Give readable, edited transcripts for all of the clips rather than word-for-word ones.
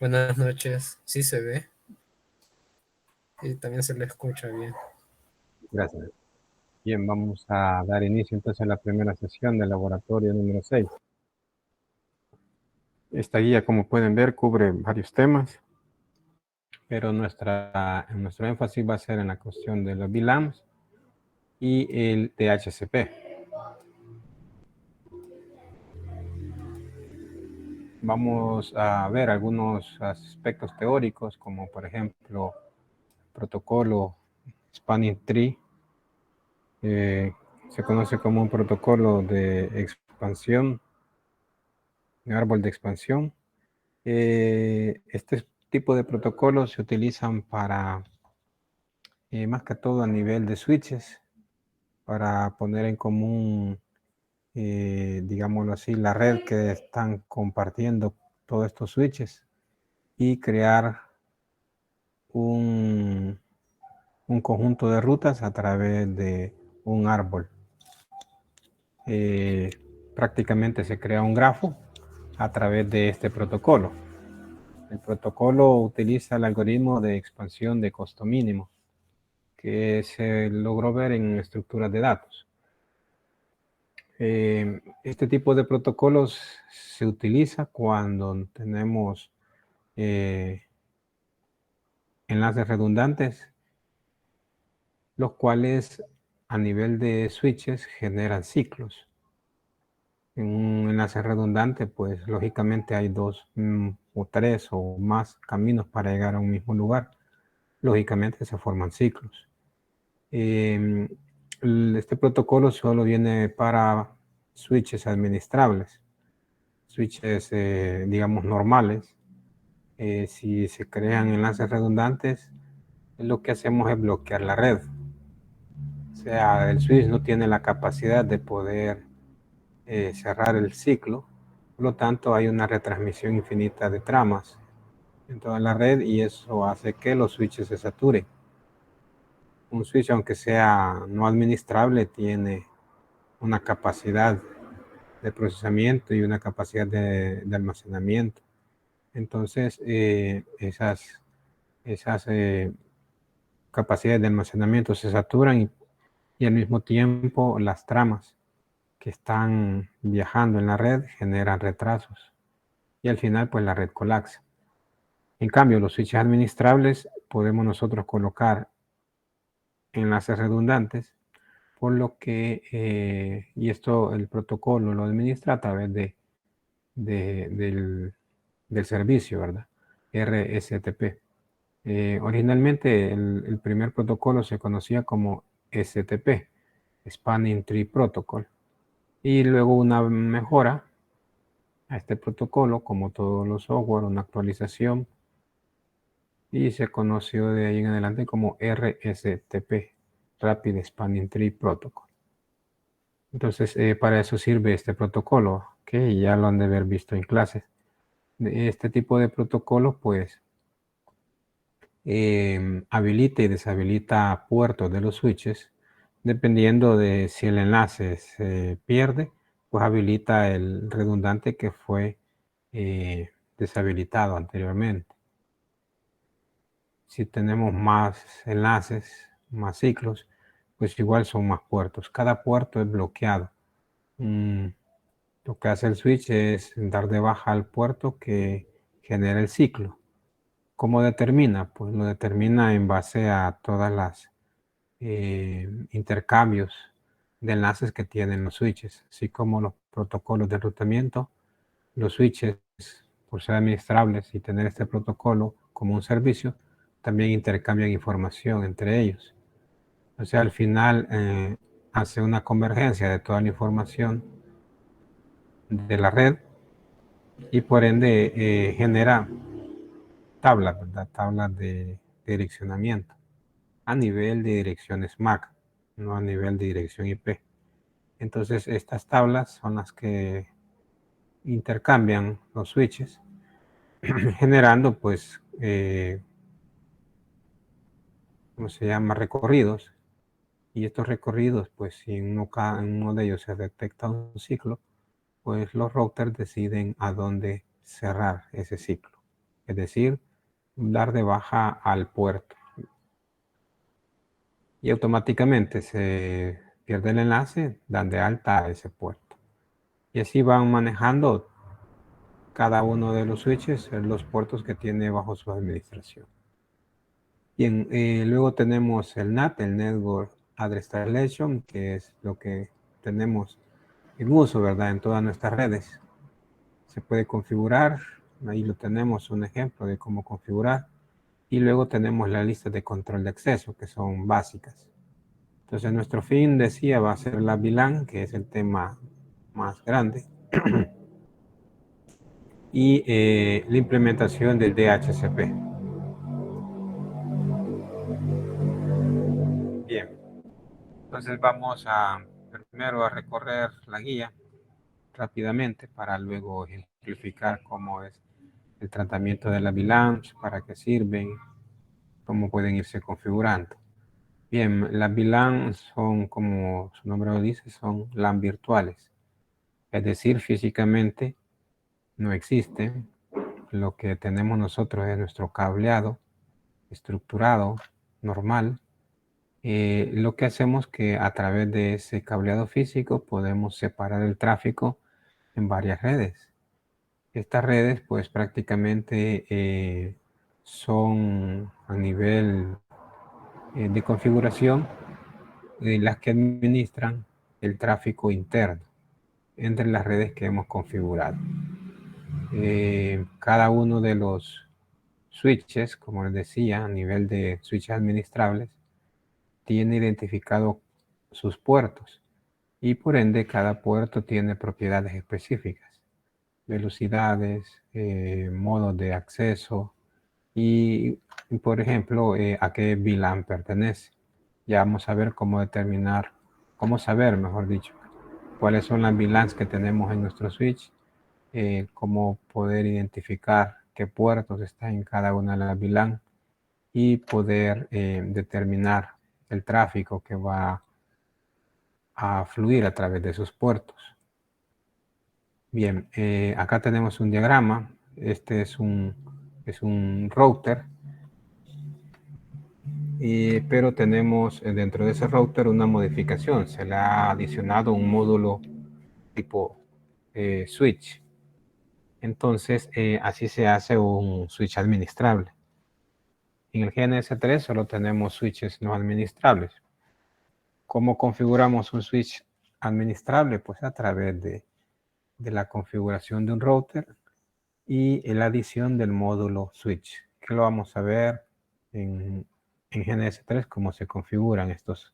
Buenas noches, sí se ve y también se le escucha bien. Gracias. Bien, vamos a dar inicio entonces a la primera sesión del laboratorio número 6. Esta guía, como pueden ver, cubre varios temas, pero nuestro énfasis va a ser en la cuestión de los VLANs y el DHCP. Vamos a ver algunos aspectos teóricos, como por ejemplo, protocolo Spanning Tree, se conoce como un protocolo de expansión, un árbol de expansión. Este tipo de protocolos se utilizan para, más que todo a nivel de switches, para poner en común, digámoslo así, la red que están compartiendo todos estos switches y crear un, un conjunto de rutas a través de un árbol. Prácticamente se crea un grafo a través de este protocolo. El protocolo utiliza el algoritmo de expansión de costo mínimo que se logró ver en estructuras de datos. Este tipo de protocolos se utiliza cuando tenemos enlaces redundantes, los cuales a nivel de switches generan ciclos. En un enlace redundante, pues lógicamente hay dos o tres o más caminos para llegar a un mismo lugar. Lógicamente se forman ciclos. Este protocolo solo viene para switches administrables, switches, digamos, normales. Si se crean enlaces redundantes, lo que hacemos es bloquear la red. O sea, el switch no tiene la capacidad de poder cerrar el ciclo, por lo tanto hay una retransmisión infinita de tramas en toda la red y eso hace que los switches se saturen. Un switch, aunque sea no administrable, tiene una capacidad de procesamiento y una capacidad de almacenamiento. Entonces, esas capacidades de almacenamiento se saturan y al mismo tiempo las tramas que están viajando en la red generan retrasos y al final pues la red colapsa. En cambio, los switches administrables podemos nosotros colocar enlaces redundantes, por lo que, y esto el protocolo lo administra a través del servicio, ¿verdad? RSTP. Originalmente el primer protocolo se conocía como STP, Spanning Tree Protocol, y luego una mejora a este protocolo, como todos los software, una actualización, y se conoció de ahí en adelante como RSTP, Rapid Spanning Tree Protocol. Entonces, para eso sirve este protocolo, que ya lo han de haber visto en clases. Este tipo de protocolo, pues, habilita y deshabilita puertos de los switches, dependiendo de si el enlace se pierde, pues habilita el redundante que fue deshabilitado anteriormente. Si tenemos más enlaces, más ciclos, pues igual son más puertos. Cada puerto es bloqueado. Lo que hace el switch es dar de baja al puerto que genera el ciclo. ¿Cómo determina? Pues lo determina en base a todas las intercambios de enlaces que tienen los switches, así como los protocolos de enrutamiento. Los switches, por ser administrables y tener este protocolo como un servicio, también intercambian información entre ellos. O sea, al final hace una convergencia de toda la información de la red y por ende genera tablas, ¿verdad? Tablas de direccionamiento a nivel de direcciones MAC, no a nivel de dirección IP. Entonces, estas tablas son las que intercambian los switches, generando, pues, ¿cómo se llama? Recorridos. Y estos recorridos, pues, si en uno de ellos se detecta un ciclo, pues los routers deciden a dónde cerrar ese ciclo. es decir, dar de baja al puerto. Y automáticamente se pierde el enlace, dan de alta a ese puerto. Y así van manejando cada uno de los switches, los puertos que tiene bajo su administración. Bien, luego tenemos el NAT, el Network Address Translation, que es lo que tenemos en uso, ¿verdad? En todas nuestras redes. Se puede configurar, ahí lo tenemos, un ejemplo de cómo configurar. Y luego tenemos la lista de control de acceso, que son básicas. Entonces nuestro fin, decía, va a ser la VLAN, que es el tema más grande. Y la implementación del DHCP. Bien, entonces vamos primero a recorrer la guía rápidamente para luego ejemplificar cómo es el tratamiento de la VLANs, para qué sirven, cómo pueden irse configurando. Bien, las VLAN son, como su nombre lo dice, son LAN virtuales. Es decir, físicamente no existen. Lo que tenemos nosotros es nuestro cableado estructurado, normal. Lo que hacemos que a través de ese cableado físico podemos separar el tráfico en varias redes. Estas redes pues prácticamente son a nivel de configuración las que administran el tráfico interno entre las redes que hemos configurado. Cada uno de los switches, como les decía, a nivel de switches administrables, tiene identificado sus puertos y por ende cada puerto tiene propiedades específicas, velocidades, modos de acceso y por ejemplo, a qué VLAN pertenece. Ya vamos a ver cómo determinar, cómo saber, mejor dicho, cuáles son las VLANs que tenemos en nuestro switch, cómo poder identificar qué puertos están en cada una de las VLAN y poder determinar el tráfico que va a fluir a través de esos puertos. Bien, acá tenemos un diagrama. Este es un router, pero tenemos dentro de ese router una modificación. Se le ha adicionado un módulo tipo switch. Entonces, así se hace un switch administrable. En el GNS3 solo tenemos switches no administrables. ¿Cómo configuramos un switch administrable? Pues a través de la configuración de un router y la adición del módulo switch, que lo vamos a ver en GNS3, cómo se configuran estos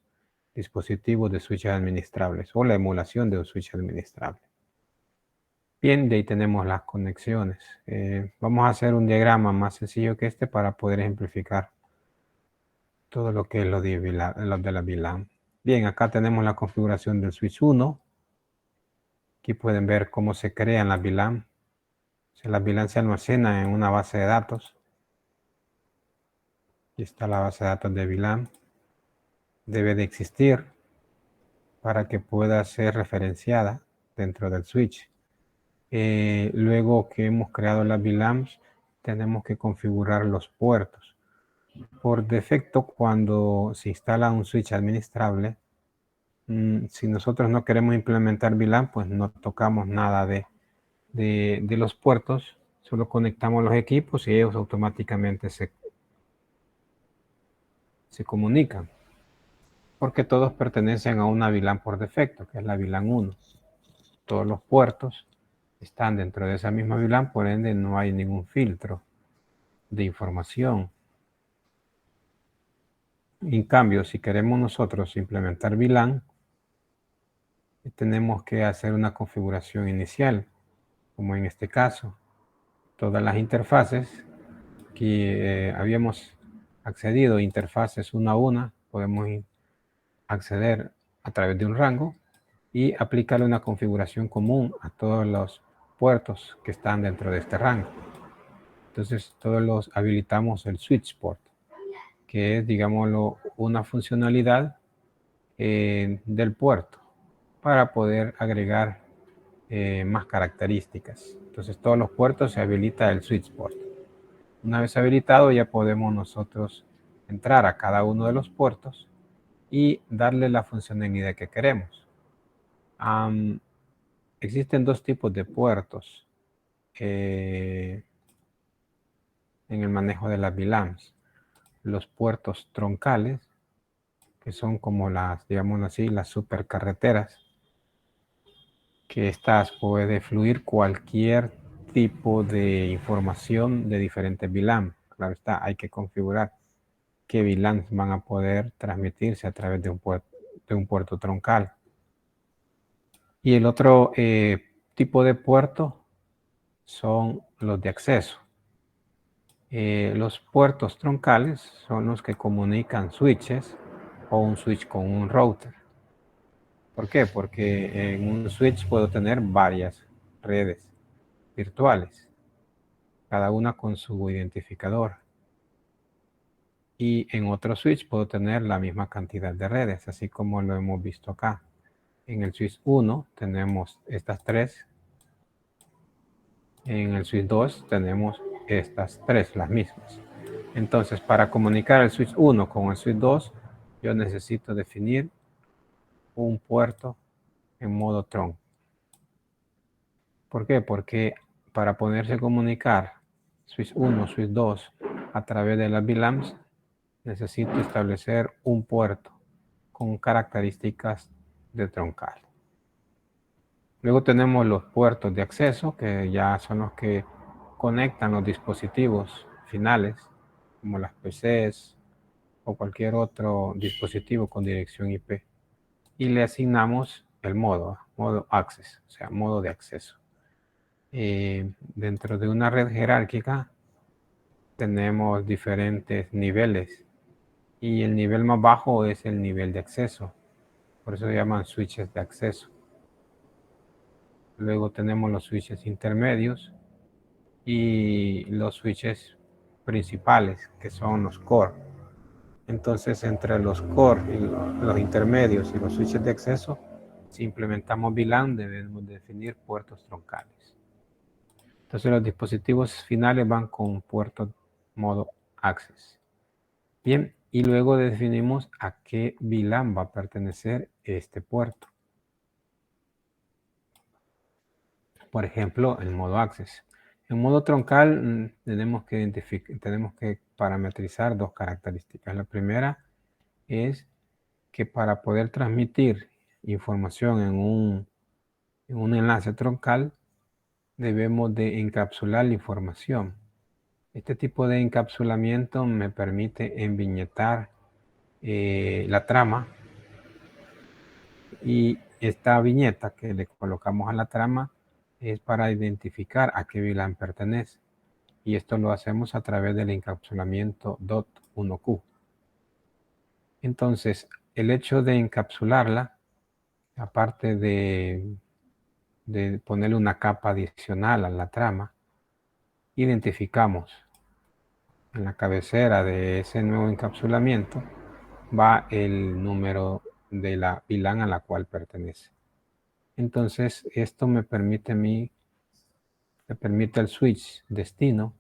dispositivos de switches administrables o la emulación de un switch administrable. Bien, de ahí tenemos las conexiones. Vamos a hacer un diagrama más sencillo que este para poder ejemplificar todo lo que es lo de la VLAN. Bien, acá tenemos la configuración del switch 1. Aquí pueden ver cómo se crean las VLAN. Las VLAN se almacenan en una base de datos. Aquí está la base de datos de VLAN. Debe de existir para que pueda ser referenciada dentro del switch. Luego que hemos creado las VLANs, tenemos que configurar los puertos. Por defecto, cuando se instala un switch administrable, si nosotros no queremos implementar VLAN, pues no tocamos nada de los puertos, solo conectamos los equipos y ellos automáticamente se comunican, porque todos pertenecen a una VLAN por defecto, que es la VLAN 1. Todos los puertos están dentro de esa misma VLAN, por ende no hay ningún filtro de información. En cambio, si queremos nosotros implementar VLAN, tenemos que hacer una configuración inicial, como en este caso. Todas las interfaces que habíamos accedido, interfaces una a una, podemos acceder a través de un rango y aplicarle una configuración común a todos los puertos que están dentro de este rango. Entonces, todos los habilitamos el switch port, que es, digámoslo, una funcionalidad del puerto para poder agregar más características. Entonces, todos los puertos se habilita el switch port. Una vez habilitado, ya podemos nosotros entrar a cada uno de los puertos y darle la funcionalidad que queremos. Existen dos tipos de puertos en el manejo de las VLANs. Los puertos troncales, que son como las, digamos así, las supercarreteras, que estas puede fluir cualquier tipo de información de diferentes VLAN. Claro está, hay que configurar qué VLANs van a poder transmitirse a través de un puerto troncal. Y el otro tipo de puerto son los de acceso. Los puertos troncales son los que comunican switches o un switch con un router. ¿Por qué? Porque en un switch puedo tener varias redes virtuales, cada una con su identificador. Y en otro switch puedo tener la misma cantidad de redes, así como lo hemos visto acá. En el switch 1 tenemos estas tres. En el switch 2 tenemos estas tres, las mismas. Entonces, para comunicar el switch 1 con el switch 2, yo necesito definir un puerto en modo tron. ¿Por qué? Porque para poderse comunicar switch 1, switch 2 a través de las VLANs, necesito establecer un puerto con características de troncal. Luego tenemos los puertos de acceso, que ya son los que conectan los dispositivos finales, como las PCs o cualquier otro dispositivo con dirección IP. Y le asignamos el modo access, o sea, modo de acceso. Dentro de una red jerárquica tenemos diferentes niveles y el nivel más bajo es el nivel de acceso. Por eso se llaman switches de acceso. Luego tenemos los switches intermedios y los switches principales, que son los core. Entonces, entre los core y los intermedios y los switches de acceso, si implementamos VLAN, debemos definir puertos troncales. Entonces, los dispositivos finales van con puerto modo access. Bien, y luego definimos a qué VLAN va a pertenecer este puerto. Por ejemplo, el modo access. En modo troncal tenemos que parametrizar dos características. La primera es que para poder transmitir información en un enlace troncal, debemos de encapsular la información. Este tipo de encapsulamiento me permite enviñetar la trama, y esta viñeta que le colocamos a la trama es para identificar a qué VLAN pertenece. Y esto lo hacemos a través del encapsulamiento .1Q. Entonces, el hecho de encapsularla, aparte de ponerle una capa adicional a la trama, identificamos en la cabecera de ese nuevo encapsulamiento va el número de la VLAN a la cual pertenece. Entonces, esto me permite al switch destino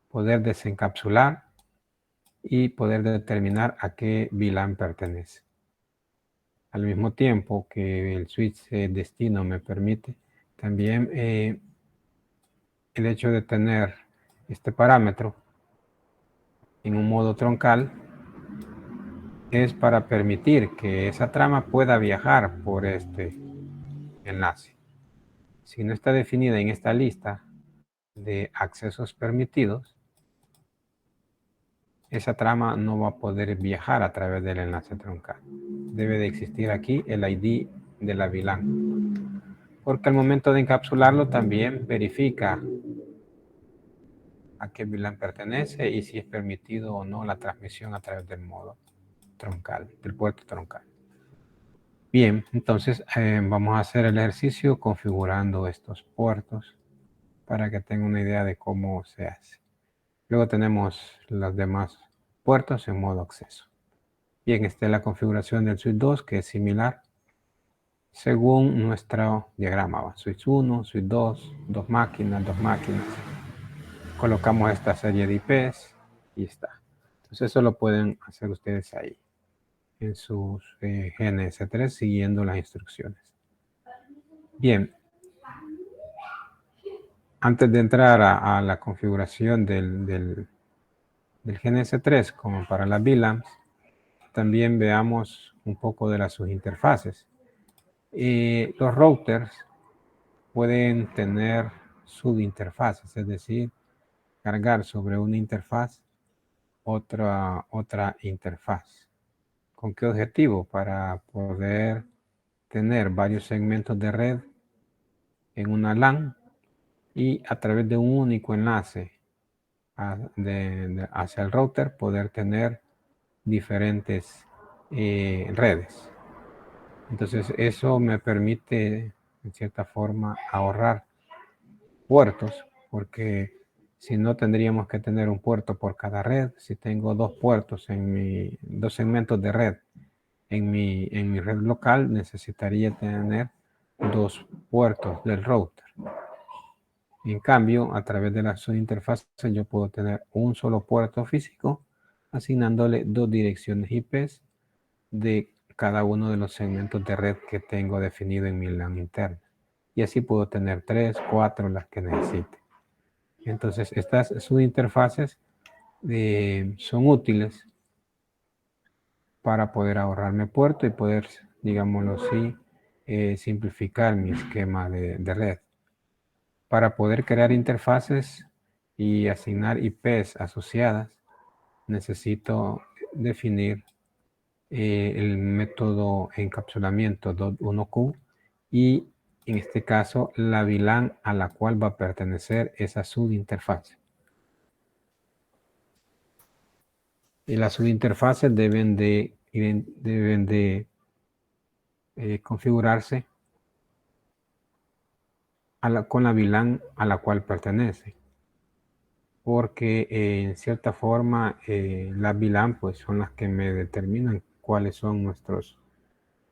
poder desencapsular y poder determinar a qué VLAN pertenece. Al mismo tiempo que el switch destino me permite también el hecho de tener este parámetro en un modo troncal es para permitir que esa trama pueda viajar por este enlace. Si no está definida en esta lista de accesos permitidos, esa trama no va a poder viajar a través del enlace troncal. Debe de existir aquí el ID de la VLAN, porque al momento de encapsularlo también verifica a qué VLAN pertenece y si es permitido o no la transmisión a través del modo troncal, del puerto troncal. Bien, entonces vamos a hacer el ejercicio configurando estos puertos para que tengan una idea de cómo se hace. Luego tenemos los demás puertos en modo acceso. Bien, esta es la configuración del switch 2, que es similar según nuestro diagrama. Switch 1, switch 2, dos máquinas. colocamos esta serie de IPs y está. Entonces eso lo pueden hacer ustedes ahí en sus GNS3 siguiendo las instrucciones. Bien, antes de entrar a la configuración del GNS3 como para las VLANs, también veamos un poco de las subinterfaces. Los routers pueden tener subinterfaces, es decir, cargar sobre una interfaz otra interfaz. ¿Con qué objetivo? Para poder tener varios segmentos de red en una LAN y a través de un único enlace hacia el router poder tener diferentes redes. Entonces eso me permite en cierta forma ahorrar puertos, porque si no tendríamos que tener un puerto por cada red. Si tengo dos puertos dos segmentos de red en mi red local, necesitaría tener dos puertos del router. En cambio, a través de la subinterfaz yo puedo tener un solo puerto físico, asignándole dos direcciones IPs de cada uno de los segmentos de red que tengo definido en mi LAN interna. Y así puedo tener 3, 4, las que necesite. Entonces, estas subinterfaces son útiles para poder ahorrarme puerto y poder, digámoslo así, simplificar mi esquema de red. Para poder crear interfaces y asignar IPs asociadas, necesito definir el método encapsulamiento .1Q y en este caso la VLAN a la cual va a pertenecer esa subinterfaz. Y las subinterfaces deben de configurarse con la VLAN a la cual pertenece. Porque en cierta forma las VLAN pues son las que me determinan cuáles son nuestros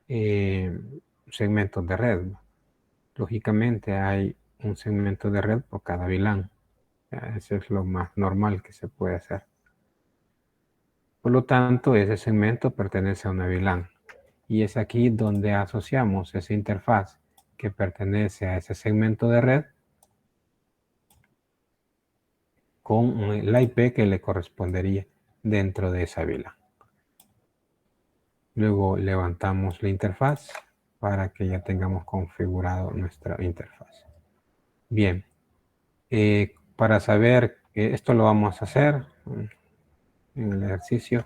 segmentos de red. Lógicamente hay un segmento de red por cada VLAN. Eso es lo más normal que se puede hacer. Por lo tanto, ese segmento pertenece a una VLAN. Y es aquí donde asociamos esa interfaz que pertenece a ese segmento de red con la IP que le correspondería dentro de esa VLAN. Luego levantamos la interfaz para que ya tengamos configurado nuestra interfaz. Bien, para saber, esto lo vamos a hacer en el ejercicio.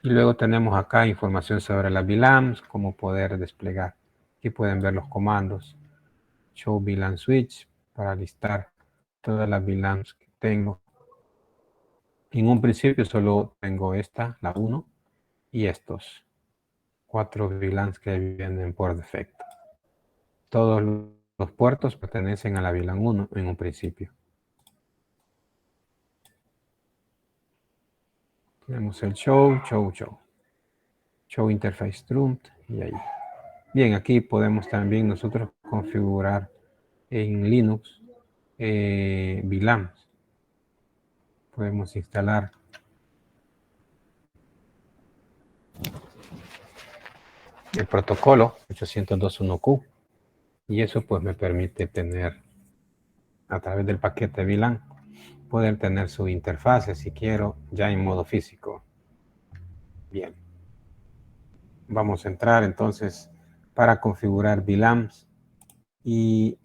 Y luego tenemos acá información sobre las VLANs, cómo poder desplegar. Aquí pueden ver los comandos. Show VLAN switch para listar todas las VLANs que tengo. En un principio solo tengo esta, la 1, y estos 4 VLANs que vienen por defecto. Todos los puertos pertenecen a la VLAN 1 en un principio. Tenemos el show interface trumped y ahí. Bien, aquí podemos también nosotros configurar en Linux VLANs. Podemos instalar el protocolo 802.1q y eso pues me permite tener a través del paquete VLAN poder tener su interfaz si quiero ya en modo físico. Bien, vamos a entrar entonces para configurar VLANs y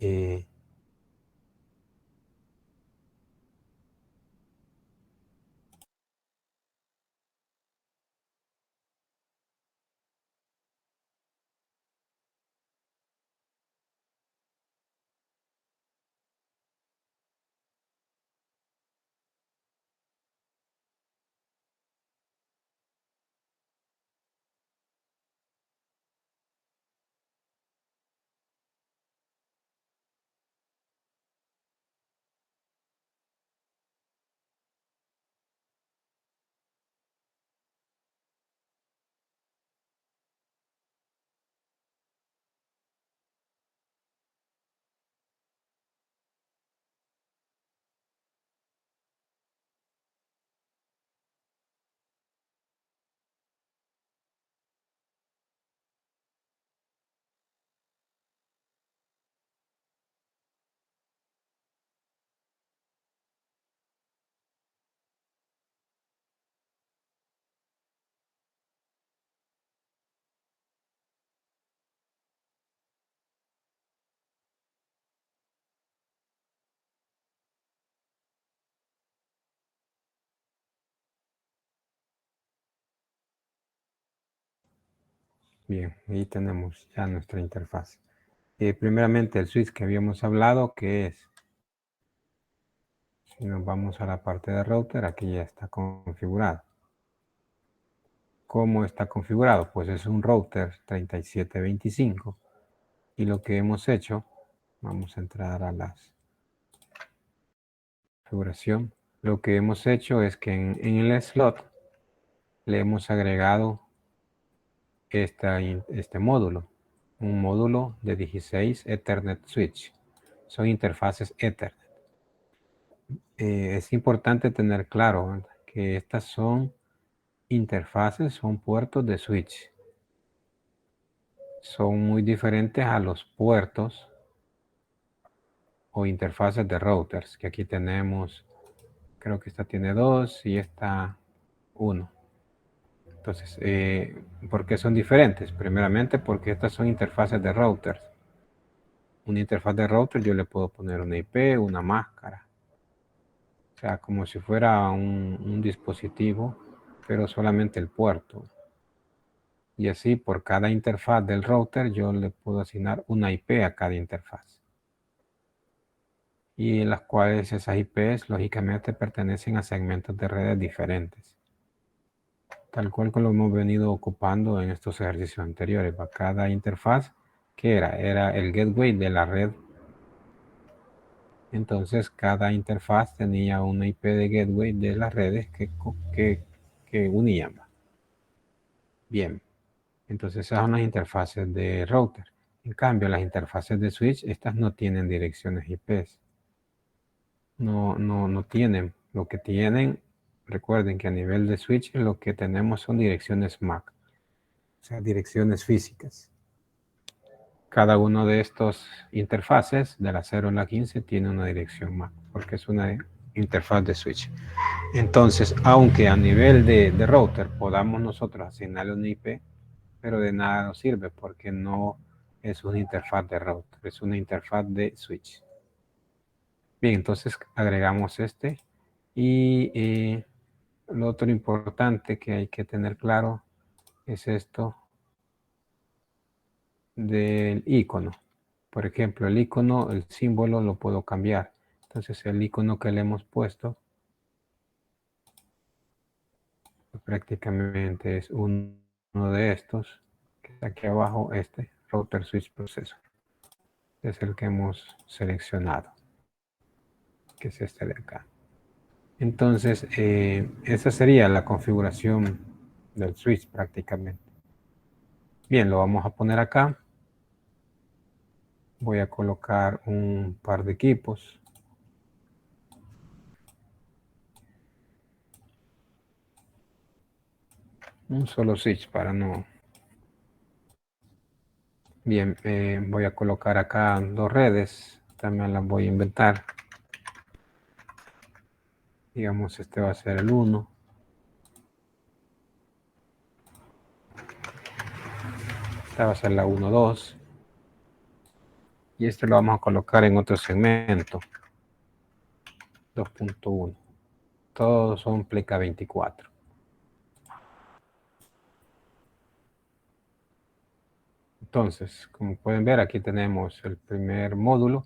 Bien, ahí tenemos ya nuestra interfaz. Primeramente el switch que habíamos hablado, que es, si nos vamos a la parte de router, aquí ya está configurado. ¿Cómo está configurado? Pues es un router 3725 y lo que hemos hecho, vamos a entrar a la configuración. Lo que hemos hecho es que en el slot le hemos agregado este módulo, un módulo de 16 Ethernet Switch. Son interfaces Ethernet. Es importante tener claro que estas son interfaces, son puertos de switch. Son muy diferentes a los puertos o interfaces de routers, que aquí tenemos, creo que esta tiene 2 y esta 1. Entonces, ¿por qué son diferentes? Primeramente porque estas son interfaces de routers. Una interfaz de router yo le puedo poner una IP, una máscara. O sea, como si fuera un dispositivo, pero solamente el puerto. Y así por cada interfaz del router yo le puedo asignar una IP a cada interfaz. Y en las cuales esas IPs lógicamente pertenecen a segmentos de redes diferentes. Tal cual como lo hemos venido ocupando en estos ejercicios anteriores. Cada interfaz, ¿qué era? Era el gateway de la red. Entonces cada interfaz tenía una IP de gateway de las redes que unían. Bien, entonces esas son las interfaces de router. En cambio, las interfaces de switch, estas no tienen direcciones IPs. No tienen. Lo que tienen, recuerden que a nivel de switch lo que tenemos son direcciones MAC, o sea, direcciones físicas. Cada uno de estos interfaces, de la 0 a la 15, tiene una dirección MAC, porque es una interfaz de switch. Entonces, aunque a nivel de router podamos nosotros asignarle una IP, pero de nada nos sirve porque no es una interfaz de router, es una interfaz de switch. Bien, entonces agregamos este y lo otro importante que hay que tener claro es esto del icono. Por ejemplo, el icono, el símbolo lo puedo cambiar. Entonces el icono que le hemos puesto prácticamente es uno de estos que está aquí abajo, este router switch processor. Es el que hemos seleccionado, que es este de acá. Entonces, esa sería la configuración del switch prácticamente. Bien, lo vamos a poner acá. Voy a colocar un par de equipos. Un solo switch para no... Bien, voy a colocar acá 2 redes. También las voy a inventar. Digamos, este va a ser el 1. Esta va a ser la 1.2. Y este lo vamos a colocar en otro segmento. 2.1. Todos son pleca 24. Entonces, como pueden ver, aquí tenemos el primer módulo,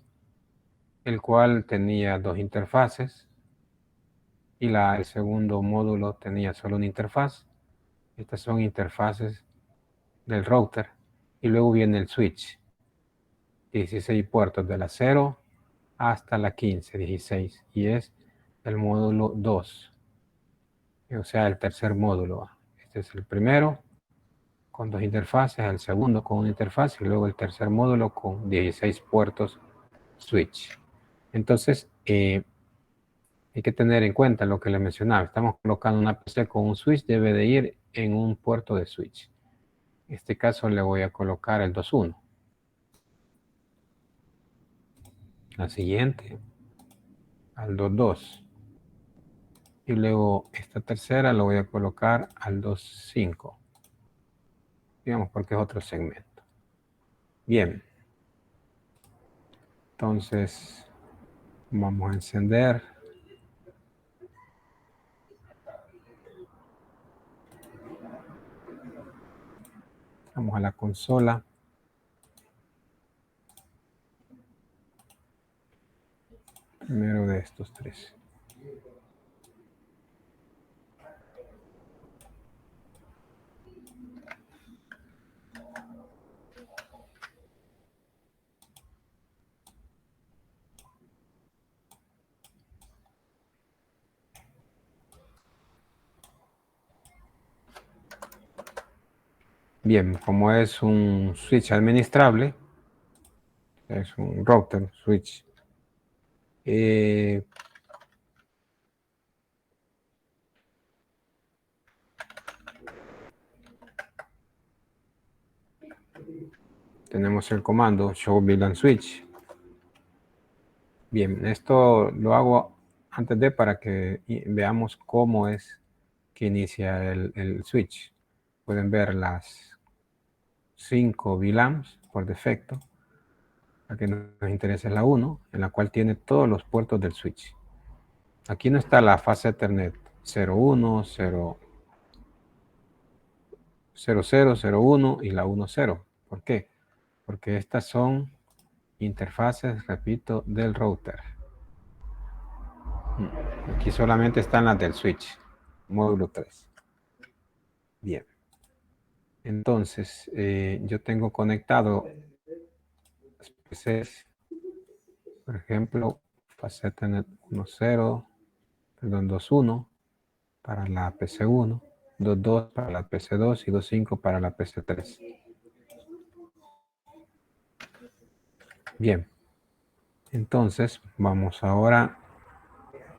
el cual tenía 2 interfaces, y el segundo módulo tenía solo una interfaz. Estas son interfaces del router. Y luego viene el switch. 16 puertos de la 0 hasta la 15, 16. Y es el módulo 2. O sea, el tercer módulo. Este es el primero con 2 interfaces, el segundo con una interfaz y luego el tercer módulo con 16 puertos switch. Entonces, hay que tener en cuenta lo que les mencionaba. Estamos colocando una PC con un switch, debe de ir en un puerto de switch. En este caso le voy a colocar el 2.1. La siguiente, al 2.2. Y luego esta tercera lo voy a colocar al 2.5. Digamos porque es otro segmento. Bien. Entonces, vamos a encender. Vamos a la consola. Primero de estos tres. Bien, como es un switch administrable, es un router switch. Tenemos el comando show VLAN switch. Bien, esto lo hago antes de para que veamos cómo es que inicia el switch. Pueden ver las 5 VLANs por defecto. La que nos interesa es la 1, en la cual tiene todos los puertos del switch. Aquí no está la fase Ethernet 01, 0, 00, 01 y la 10. ¿Por qué? Porque estas son interfaces, repito, del router. Aquí solamente están las del switch, módulo 3. Bien. Entonces, yo tengo conectado PCs, por ejemplo, fase Ethernet 10, perdón, 21 para la PC1, 22 para la PC2 y 25 para la PC3. Bien. Entonces, vamos ahora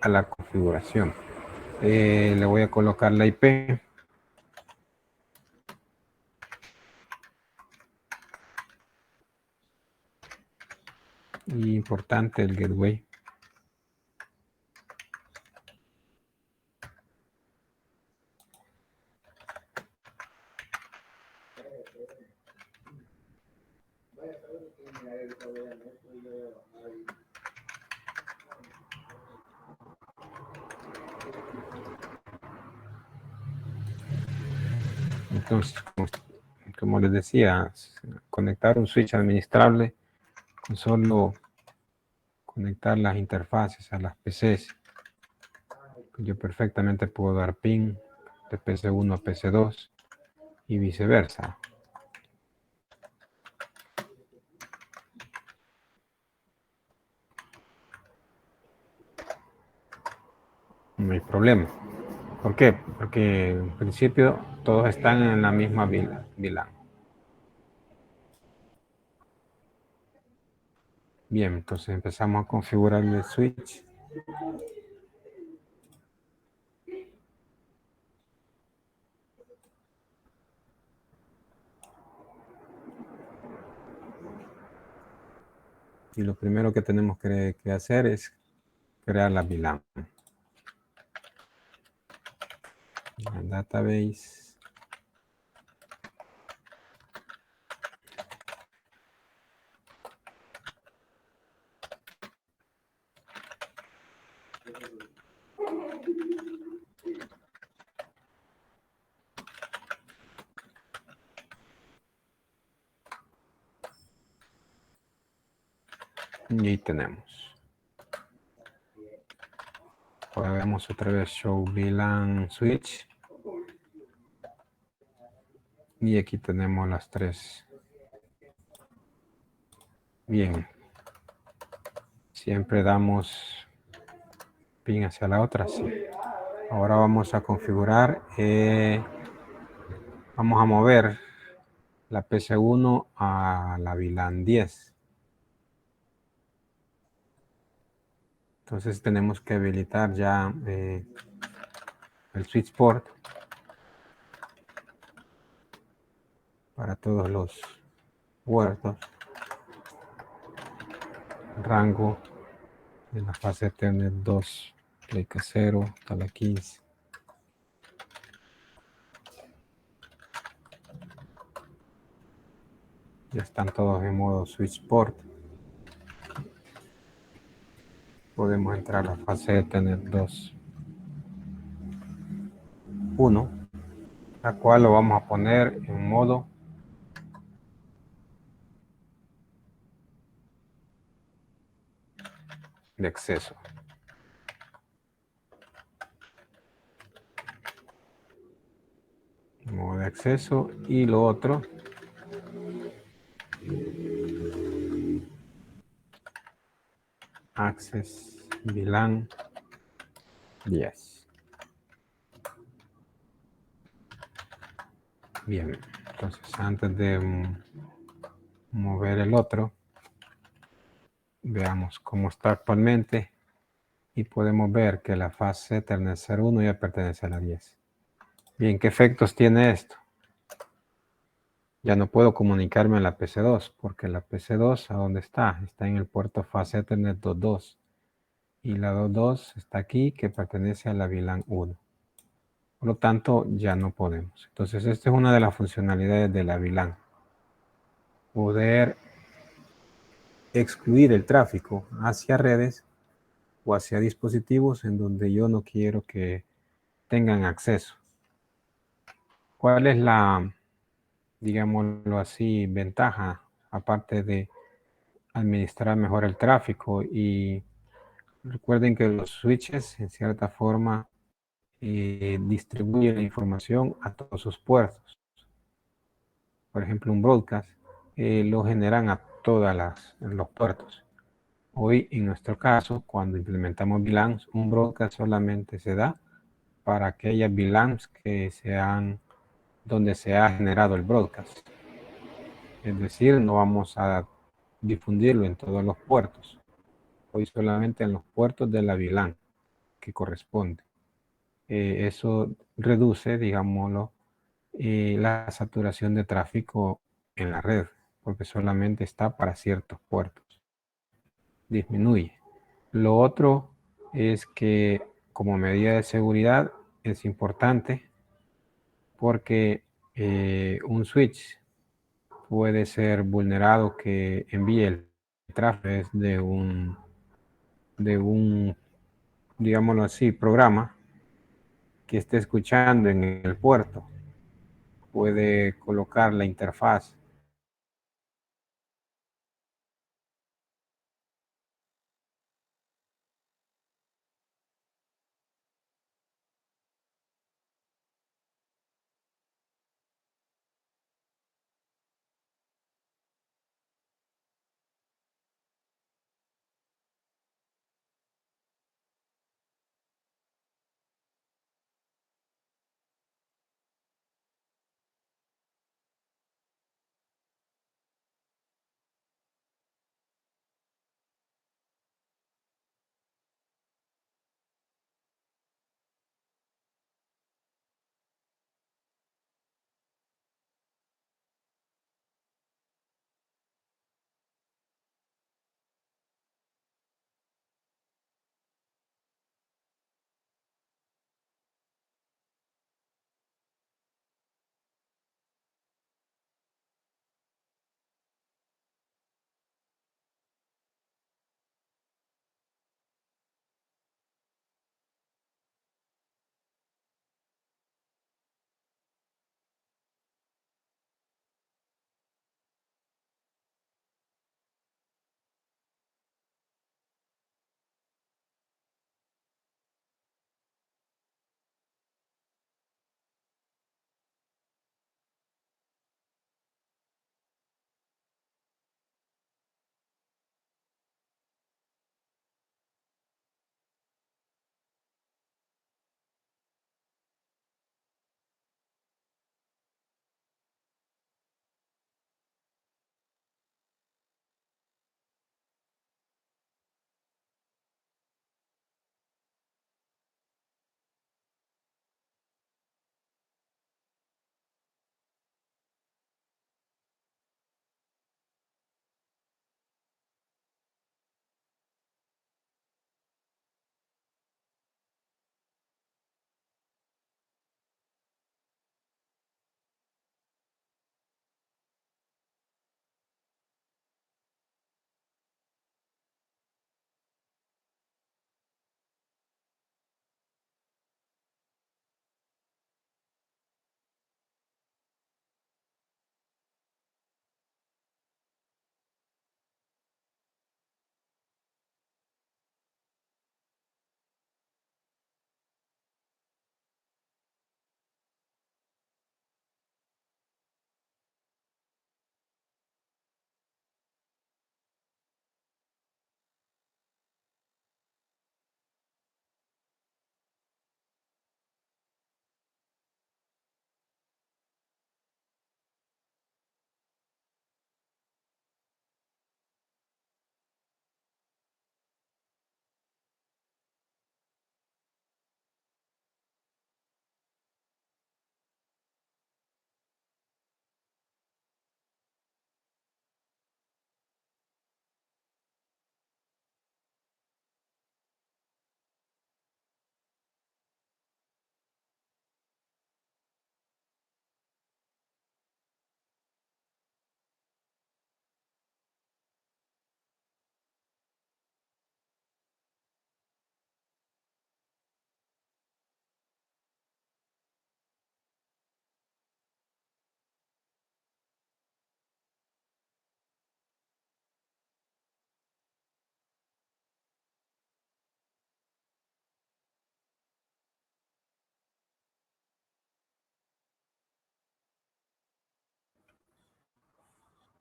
a la configuración. Le voy a colocar la IP. Y importante el gateway. Entonces, como les decía, conectar un switch administrable con solo conectar las interfaces a las PCs. Yo perfectamente puedo dar ping de PC1 a PC2 y viceversa. No hay problema. ¿Por qué? Porque en principio todos están en la misma VLAN. Bien, entonces empezamos a configurar el switch. Y lo primero que tenemos que hacer es crear la VLAN. El database. Y ahí tenemos. Ahora vemos otra vez show VLAN switch. Y aquí tenemos las tres. Bien. Siempre damos pin hacia la otra, sí. Ahora vamos a configurar. Vamos a mover la PC1 a la VLAN 10. Entonces tenemos que habilitar ya el switch port para todos los puertos. Rango de la fase Ethernet 2, pleca 0 hasta la 15. Ya están todos en modo switch port. Podemos entrar a la fase Ethernet 2. 1, la cual lo vamos a poner en modo de acceso. Modo de acceso y lo otro access VLAN 10. Bien, entonces antes de mover el otro, veamos cómo está actualmente y podemos ver que la fase Ethernet 01 ya pertenece a la 10. Bien, ¿qué efectos tiene esto? Ya no puedo comunicarme a la PC2 porque la PC2, ¿a dónde está? Está en el puerto fase Ethernet 2.2 y la 2.2 está aquí que pertenece a la VLAN 1. Por lo tanto, ya no podemos. Entonces, esta es una de las funcionalidades de la VLAN. Poder excluir el tráfico hacia redes o hacia dispositivos en donde yo no quiero que tengan acceso. ¿Cuál es la, digámoslo así, ventaja, aparte de administrar mejor el tráfico? Y recuerden que los switches, en cierta forma, distribuyen la información a todos sus puertos. Por ejemplo, un broadcast lo generan a todos los puertos. Hoy, en nuestro caso, cuando implementamos VLANs, un broadcast solamente se da para aquellas VLANs que sean donde se ha generado el broadcast. Es decir, no vamos a difundirlo en todos los puertos. Hoy solamente en los puertos de la VLAN que corresponde. Eso reduce, digámoslo, la saturación de tráfico en la red, porque solamente está para ciertos puertos. Disminuye. Lo otro es que como medida de seguridad es importante porque un switch puede ser vulnerado que envíe el tráfico de un, digámoslo así, programa que esté escuchando en el puerto. Puede colocar la interfaz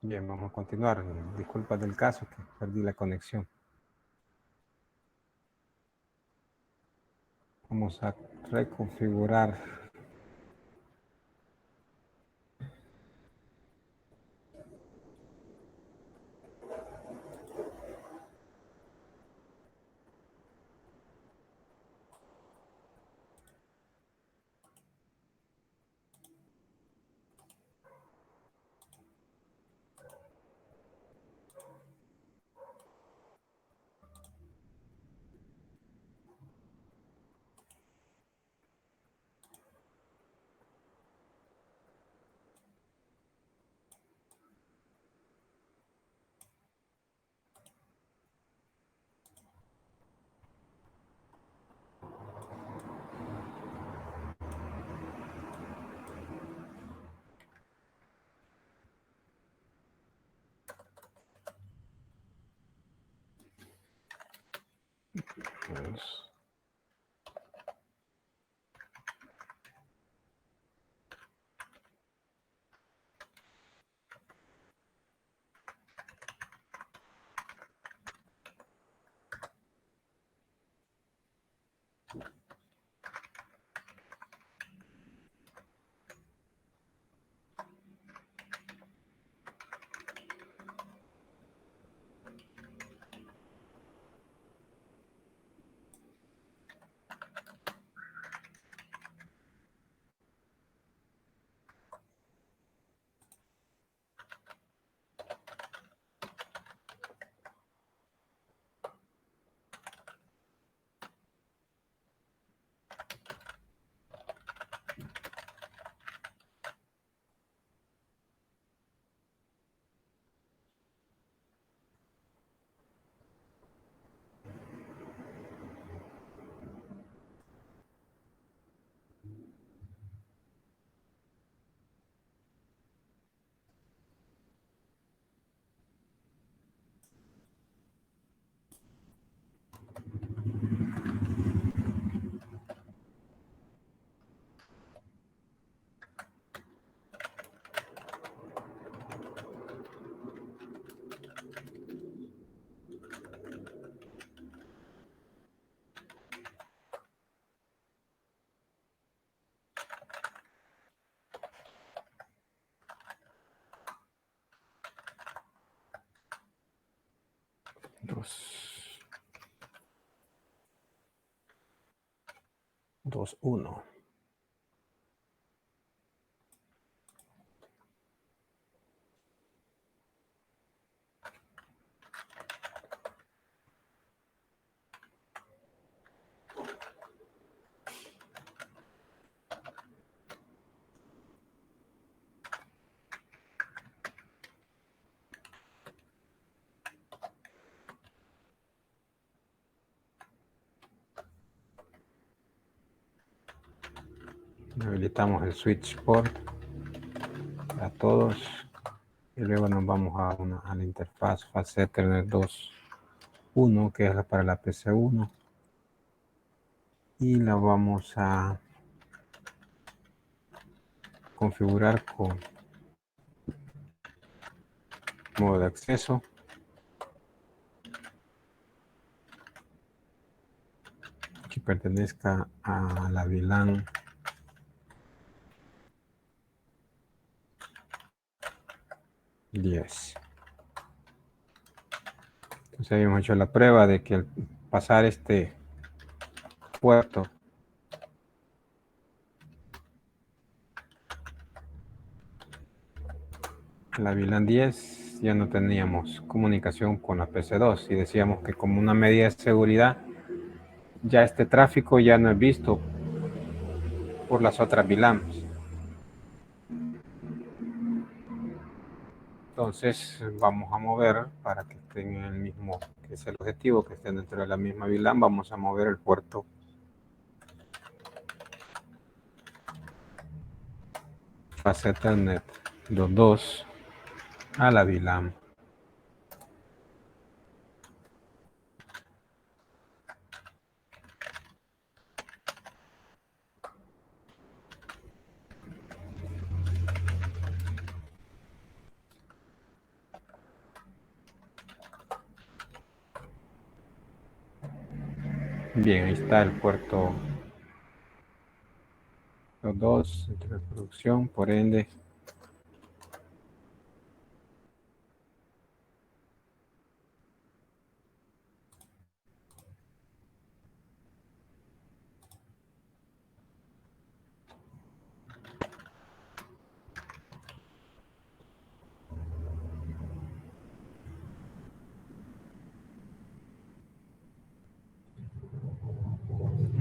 Bien, vamos a continuar. Disculpa del caso que perdí la conexión. Vamos a reconfigurar. Dos, uno. Habilitamos el switch port a todos y luego nos vamos a la interfaz fase Ethernet 2.1 que es para la PC1 y la vamos a configurar con modo de acceso que pertenezca a la VLAN 10. Entonces habíamos hecho la prueba de que al pasar este puerto la VLAN 10 ya no teníamos comunicación con la PC2 y decíamos que como una medida de seguridad ya este tráfico ya no es visto por las otras VLANs. Entonces vamos a mover para que estén en el mismo, que es el objetivo, que estén dentro de la misma VLAN, vamos a mover el puerto fase Ethernet 2.2 a la VLAN. Bien, ahí está el puerto los dos entre producción, por ende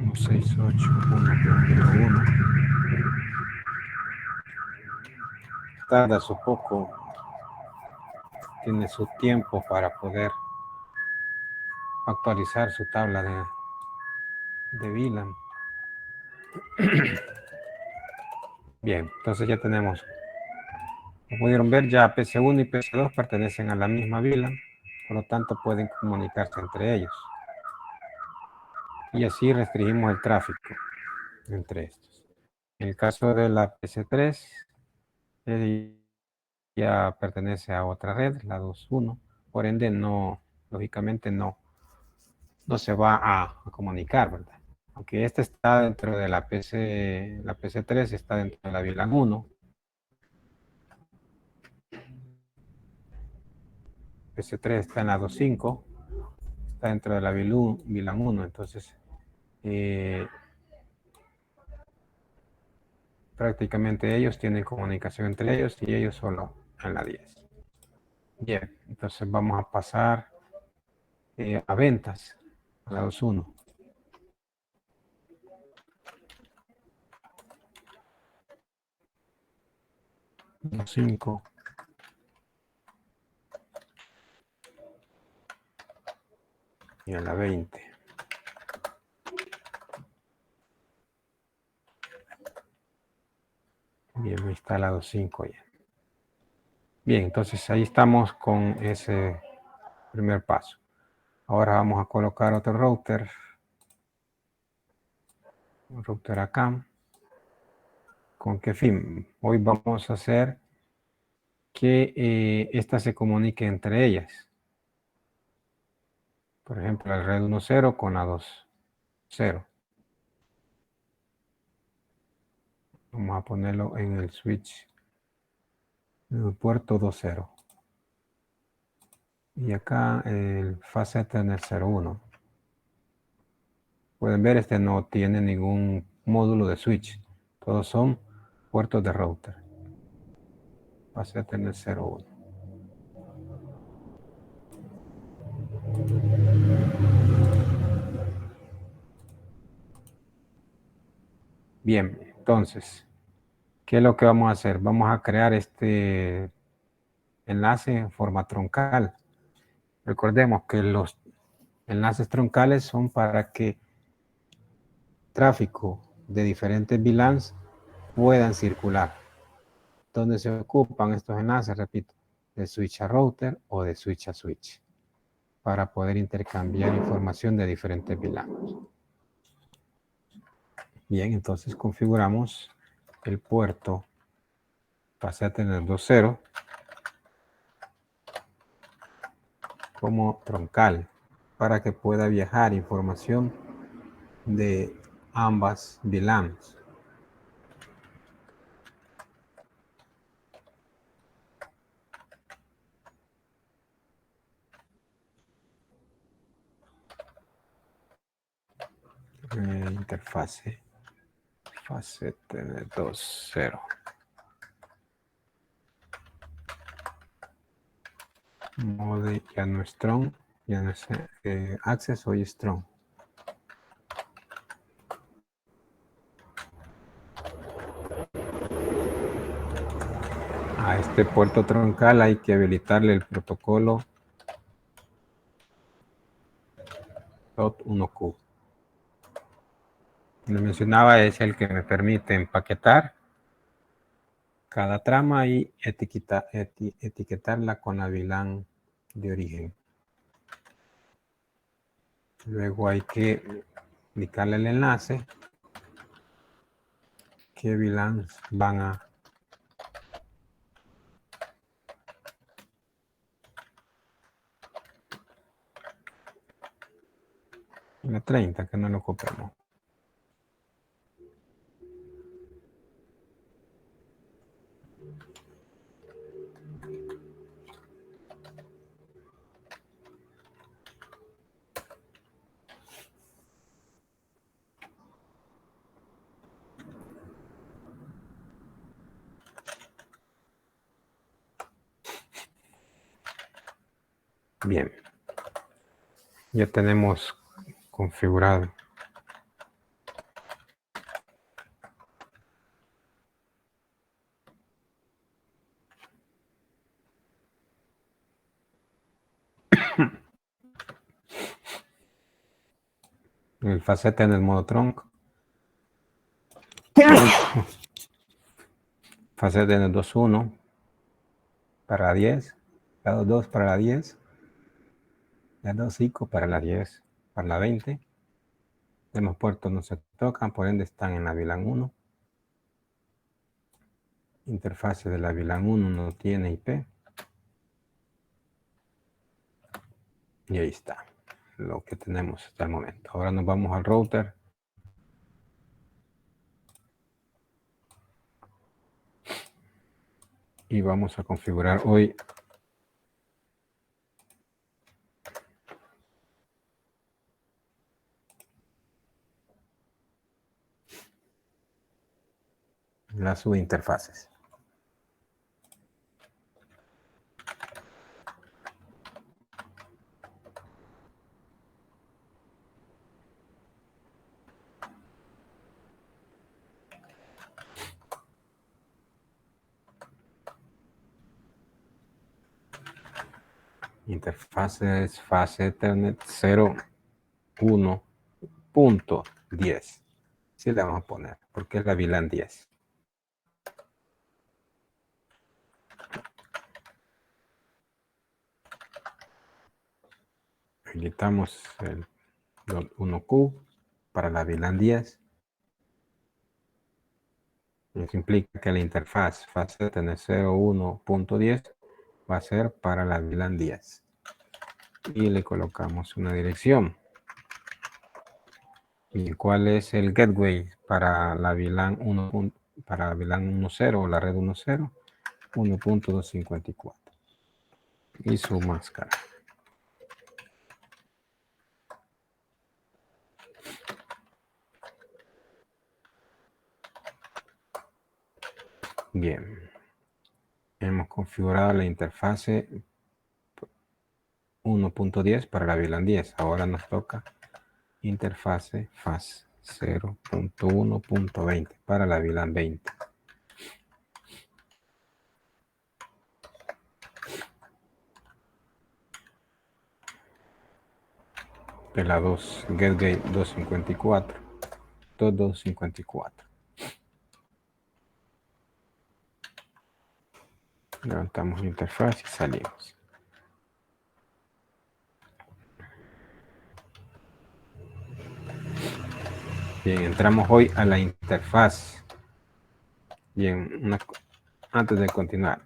uno 168.1 tarda su poco, tiene su tiempo para poder actualizar su tabla de VLAN. Bien, entonces ya tenemos, como pudieron ver, ya PC1 y PC2 pertenecen a la misma VLAN, por lo tanto pueden comunicarse entre ellos. Y así restringimos el tráfico entre estos. En el caso de la PC3, ya pertenece a otra red, la 2.1, por ende no, lógicamente no se va a comunicar, ¿verdad? Aunque este está dentro de la PC3 está dentro de la VLAN 1, PC3 está en la 2.5, está dentro de la VLAN 1, entonces prácticamente ellos tienen comunicación entre ellos y ellos solo en la 10. Bien, entonces vamos a pasar a ventas, a la 2.1. 2.5 y a la 20. Bien, me está la 2.5 ya. Bien, entonces ahí estamos con ese primer paso. Ahora vamos a colocar otro router. Un router acá. ¿Con qué fin? Hoy vamos a hacer que esta se comunique entre ellas. Por ejemplo, la red 1.0 con la 2.0. Vamos a ponerlo en el switch, en el puerto 2.0. Y acá el fase Ethernet 0.1. Pueden ver, este no tiene ningún módulo de switch. Todos son puertos de router. Fase Ethernet 0.1. Bien, entonces, ¿qué es lo que vamos a hacer? Vamos a crear este enlace en forma troncal. Recordemos que los enlaces troncales son para que tráfico de diferentes VLANs puedan circular. ¿Dónde se ocupan estos enlaces? Repito, de switch a router o de switch a switch, para poder intercambiar información de diferentes VLANs. Bien, entonces configuramos el puerto pase a tener 2.0 como troncal para que pueda viajar información de ambas VLANs. Interfase fase 2.0. Mode ya no es strong, ya no es access, hoy strong. A este puerto troncal hay que habilitarle el protocolo .1Q. Como mencionaba, es el que me permite empaquetar cada trama y etiquetarla con la VLAN de origen. Luego hay que indicarle el enlace que VLAN van a La 30, que no lo ocupemos. Bien. Ya tenemos configurado el facete en el modo tronco. Facete en el 2.1 para la 10. La 2.2 para la 10. La 2.5 para la 10. Para la 20. Los puertos no se tocan, por ende están en la VLAN 1. Interfase de la VLAN 1 no tiene IP. Y ahí está lo que tenemos hasta el momento. Ahora nos vamos al router. Y vamos a configurar hoy las subinterfaces. Interfaces fase Ethernet 0.1.10. Sí le vamos a poner, porque es la VLAN 10. Habilitamos el 1Q para la VLAN 10. Eso implica que la interfaz fase Ethernet 0.1.10 va a ser para la VLAN 10. Y le colocamos una dirección. ¿Y cuál es el gateway para la VLAN 1? Para la VLAN 1.0 o la red 1.0? 1.254. Y su máscara. Bien. Hemos configurado la interfase 1.10 para la VLAN 10. Ahora nos toca interfase FAS 0.1.20 para la VLAN 20. De la 2 Gateway 254. 254. Levantamos la interfaz y salimos. Bien, entramos hoy a la interfaz. Bien, antes de continuar.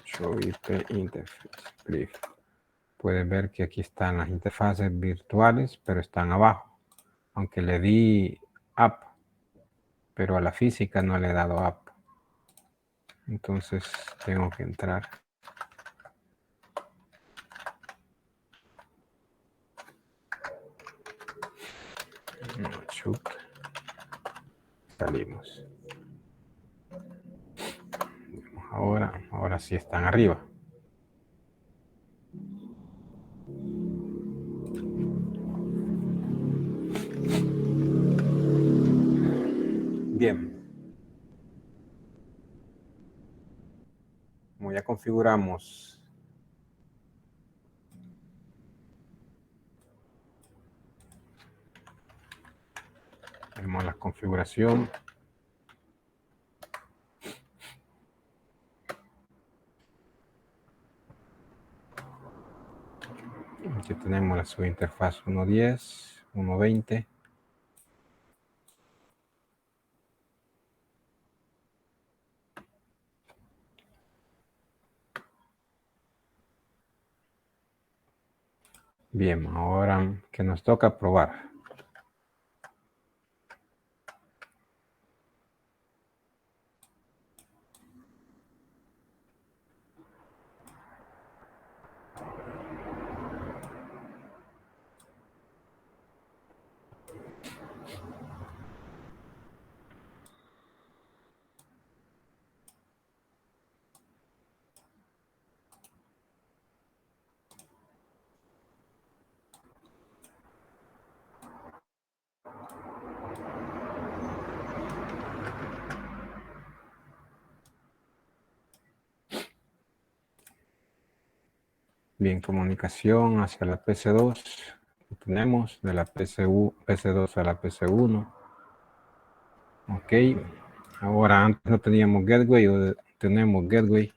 Show IP interface, please. Pueden ver que aquí están las interfaces virtuales, pero están abajo. Aunque le di up, pero a la física no le he dado up. Entonces tengo que entrar. Shoot. Salimos. Ahora sí están arriba. Bien. Como ya configuramos tenemos la configuración. Aquí tenemos la subinterfaz 1.10, 1.20. Bien, ahora que nos toca probar. Bien, comunicación hacia la PC2. Tenemos de la PC2 a la PC1. Ok. Ahora antes no teníamos gateway, o tenemos gateway.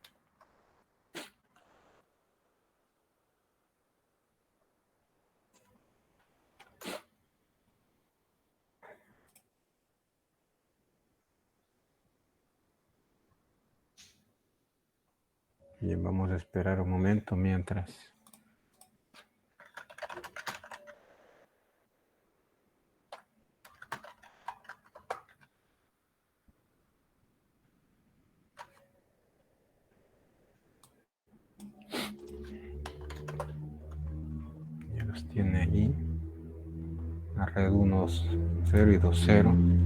Bien, vamos a esperar un momento mientras. Ya los tiene ahí. La red 1.0 y 2.0.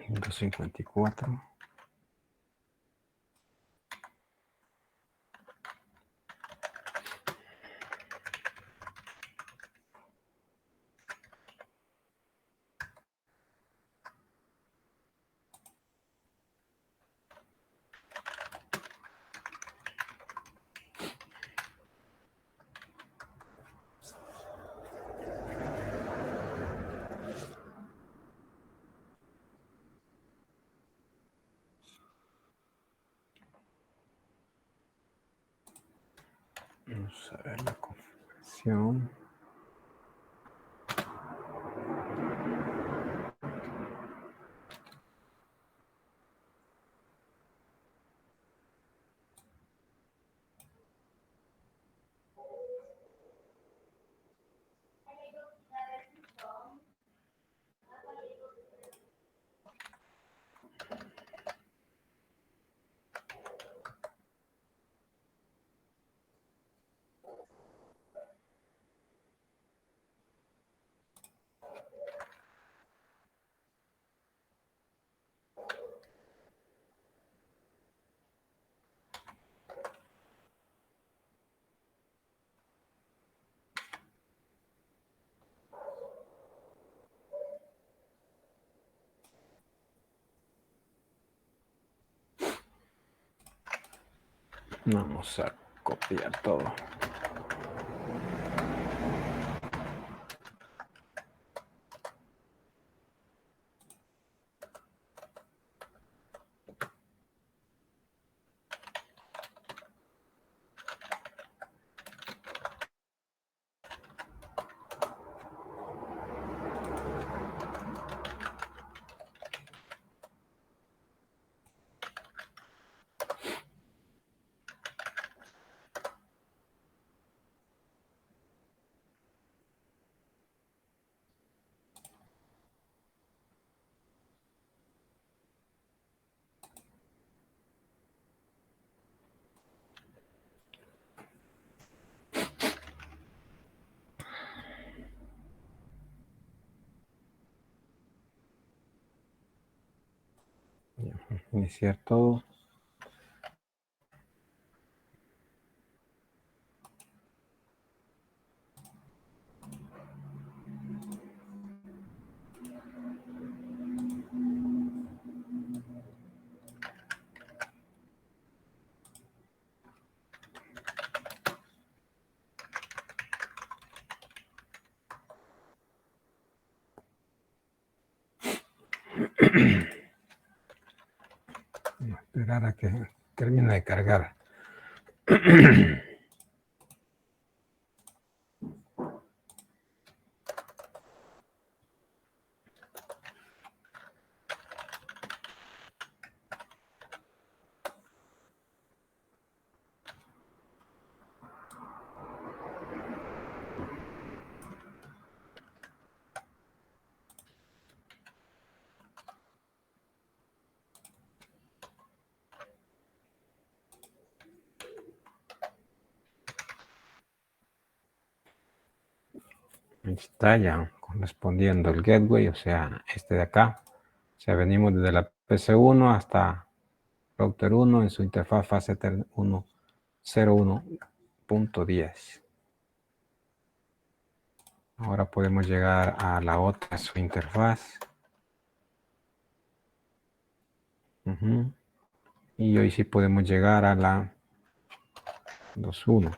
Punto 54. Vamos a ver la configuración. Vamos a copiar todo. Iniciar todo. Voy a esperar a que termine de cargar. Ahí está ya correspondiendo el gateway, o sea, este de acá. O sea, venimos desde la PC1 hasta router 1 en su interfaz fase 1.01.10. Ahora podemos llegar a la otra, su interfaz. Y hoy sí podemos llegar a la 2.1.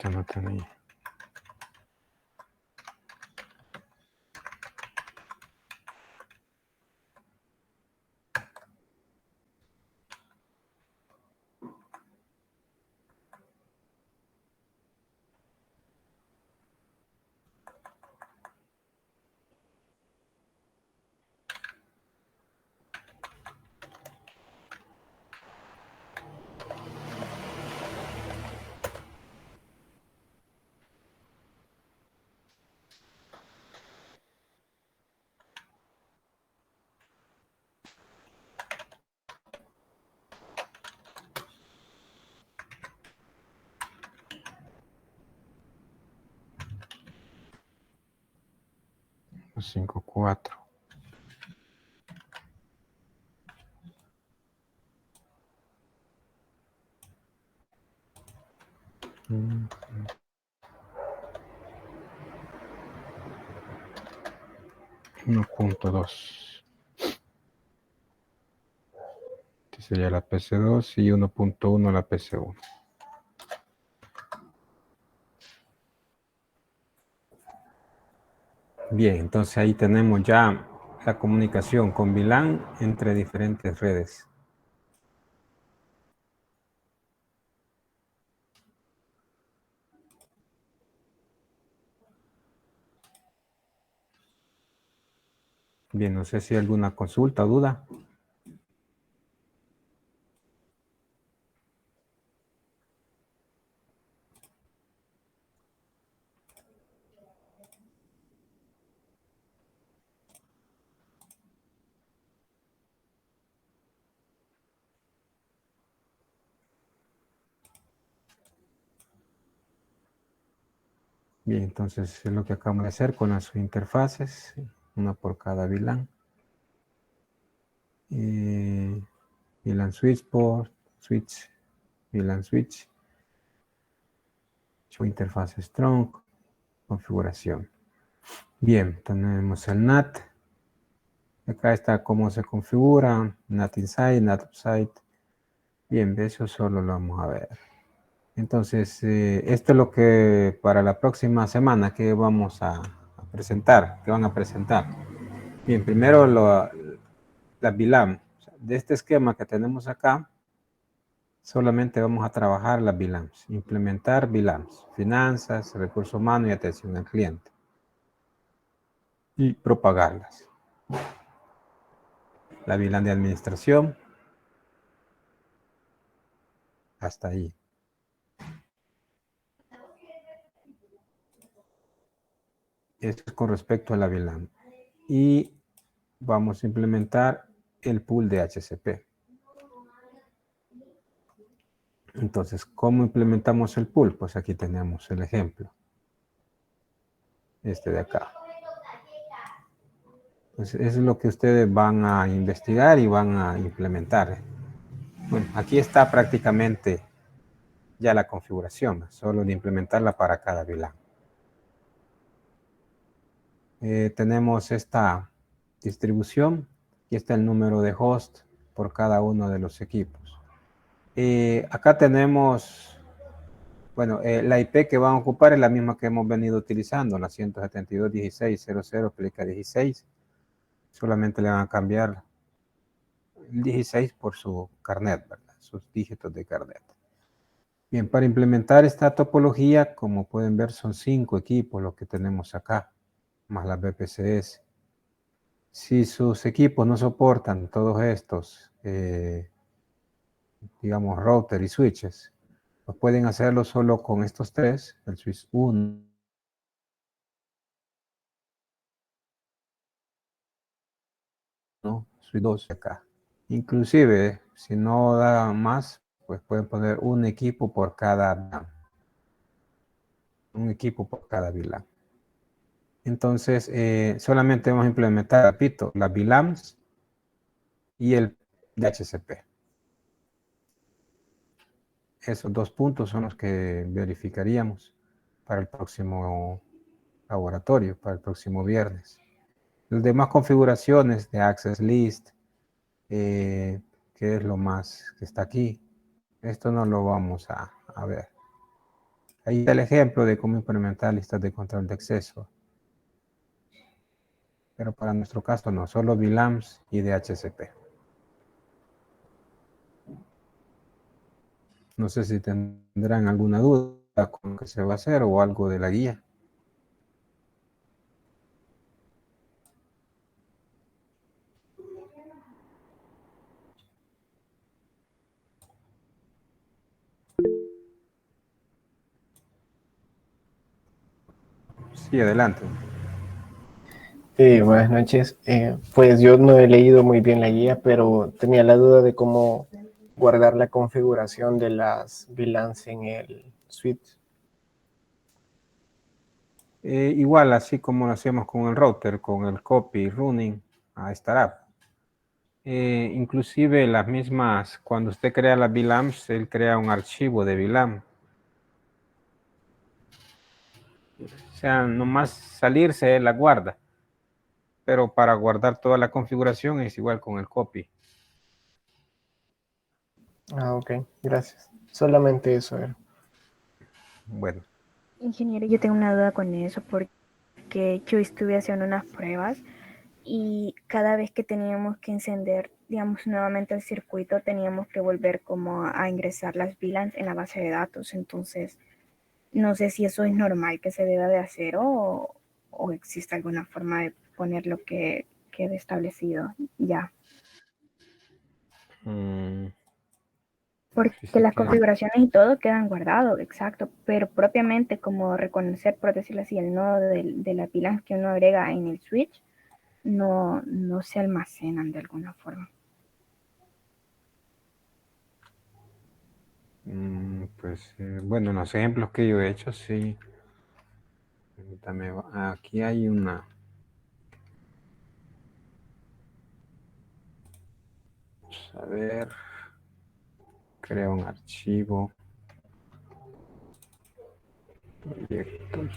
Ya no tenía. Los 5.4. Mm. 1.2. Este sería la PC2 y 1.1 la PC1. Bien, entonces ahí tenemos ya la comunicación con VLAN entre diferentes redes. Bien, no sé si hay alguna consulta o duda. Bien, entonces es lo que acabamos de hacer con las interfaces, una por cada VLAN. VLAN switch port, switch, VLAN switch, show interface strong, configuración. Bien, tenemos el NAT. Acá está cómo se configura, NAT inside, NAT outside. Bien, eso solo lo vamos a ver. Entonces, esto es lo que para la próxima semana que vamos a presentar, que van a presentar. Bien, primero la VLAN. De este esquema que tenemos acá, solamente vamos a trabajar las VLANs, implementar VLANs, finanzas, recursos humanos y atención al cliente. Y propagarlas. La VLAN de administración, hasta ahí. Esto es con respecto a la VLAN. Y vamos a implementar el pool de HCP. Entonces, ¿cómo implementamos el pool? Pues aquí tenemos el ejemplo. Este de acá. Pues eso es lo que ustedes van a investigar y van a implementar. Bueno, aquí está prácticamente ya la configuración, solo de implementarla para cada VLAN. Tenemos esta distribución y está el número de host por cada uno de los equipos. Acá tenemos, bueno, la IP que van a ocupar es la misma que hemos venido utilizando, la 172.16.00/16. Solamente le van a cambiar el 16 por su carnet, ¿verdad? Sus dígitos de carnet. Bien, para implementar esta topología, como pueden ver, son 5 equipos los que tenemos acá, más las VPCs. Si sus equipos no soportan todos estos, digamos, router y switches, pues pueden hacerlo solo con estos 3, el switch 1, switch 2 acá. Inclusive, si no da más, pues pueden poner un equipo por cada VLAN. Un equipo por cada VLAN. Entonces, solamente vamos a implementar, repito, las VLANs y el DHCP. Esos 2 puntos son los que verificaríamos para el próximo laboratorio, para el próximo viernes. Las demás configuraciones de Access List, que es lo más que está aquí, esto no lo vamos a ver. Ahí está el ejemplo de cómo implementar listas de control de acceso. Pero para nuestro caso no, solo VLANs y DHCP. No sé si tendrán alguna duda con lo que se va a hacer o algo de la guía. Sí, adelante. Buenas noches. Pues yo no he leído muy bien la guía, pero tenía la duda de cómo guardar la configuración de las VLANs en el switch. Igual, así como lo hacemos con el router, con el copy running a startup. Inclusive las mismas, cuando usted crea las VLANs, él crea un archivo de VLAN. O sea, nomás salirse, él la guarda. Pero para guardar toda la configuración es igual con el copy. Ah, ok, gracias. Solamente eso era. Bueno. Ingeniero, yo tengo una duda con eso porque yo estuve haciendo unas pruebas y cada vez que teníamos que encender, digamos, nuevamente el circuito, teníamos que volver como a ingresar las VLANs en la base de datos. Entonces, no sé si eso es normal que se deba de hacer o existe alguna forma de poner lo que quede establecido ya. Porque las configuraciones y todo quedan guardados, exacto, pero propiamente como reconocer, por decirlo así, el nodo de la pila que uno agrega en el switch, no se almacenan de alguna forma. Pues bueno, en los ejemplos que yo he hecho, sí. Permítame, aquí hay una. Vamos a ver. Creo un archivo. Proyectos.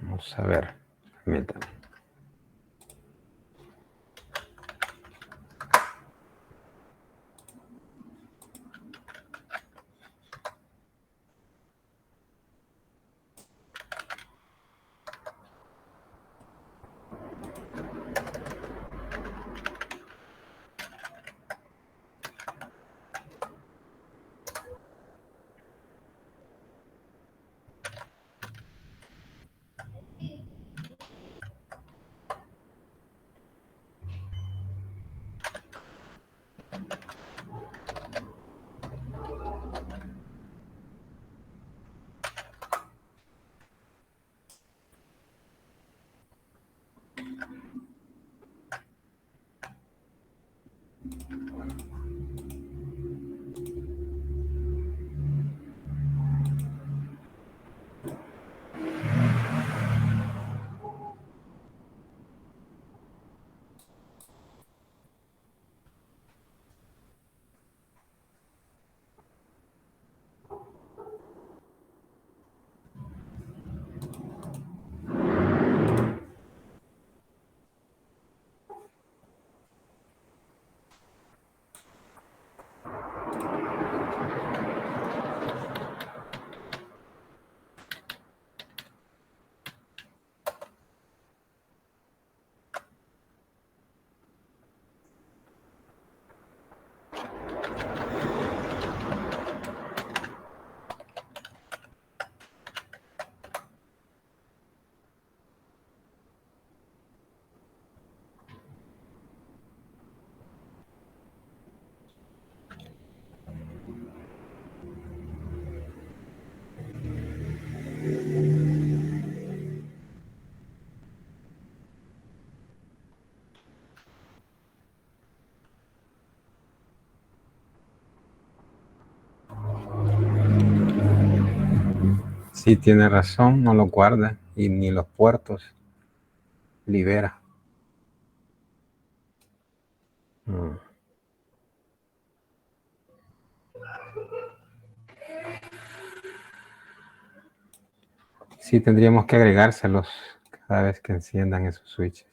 Vamos a ver. Permítame. Sí, tiene razón, no lo guarda y ni los puertos libera. Sí, tendríamos que agregárselos cada vez que enciendan esos switches.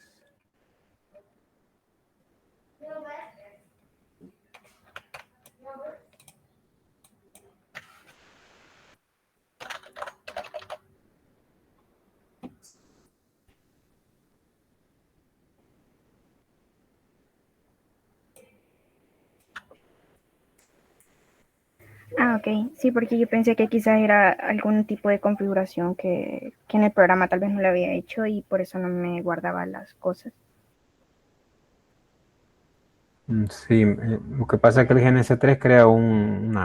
Ah, ok. Sí, porque yo pensé que quizás era algún tipo de configuración que en el programa tal vez no lo había hecho y por eso no me guardaba las cosas. Sí, lo que pasa es que el GNS3 crea un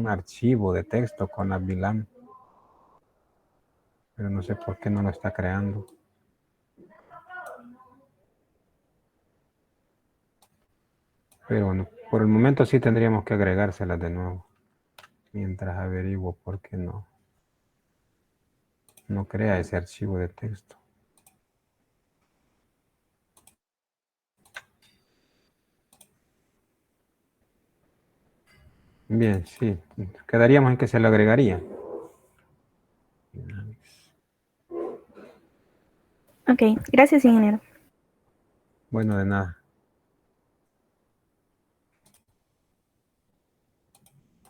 archivo de texto con la VLAN, pero no sé por qué no lo está creando. Pero bueno, por el momento sí tendríamos que agregárselas de nuevo, mientras averiguo por qué no crea ese archivo de texto. Bien, sí, quedaríamos en que se lo agregaría. Ok, gracias, ingeniero. Bueno, de nada.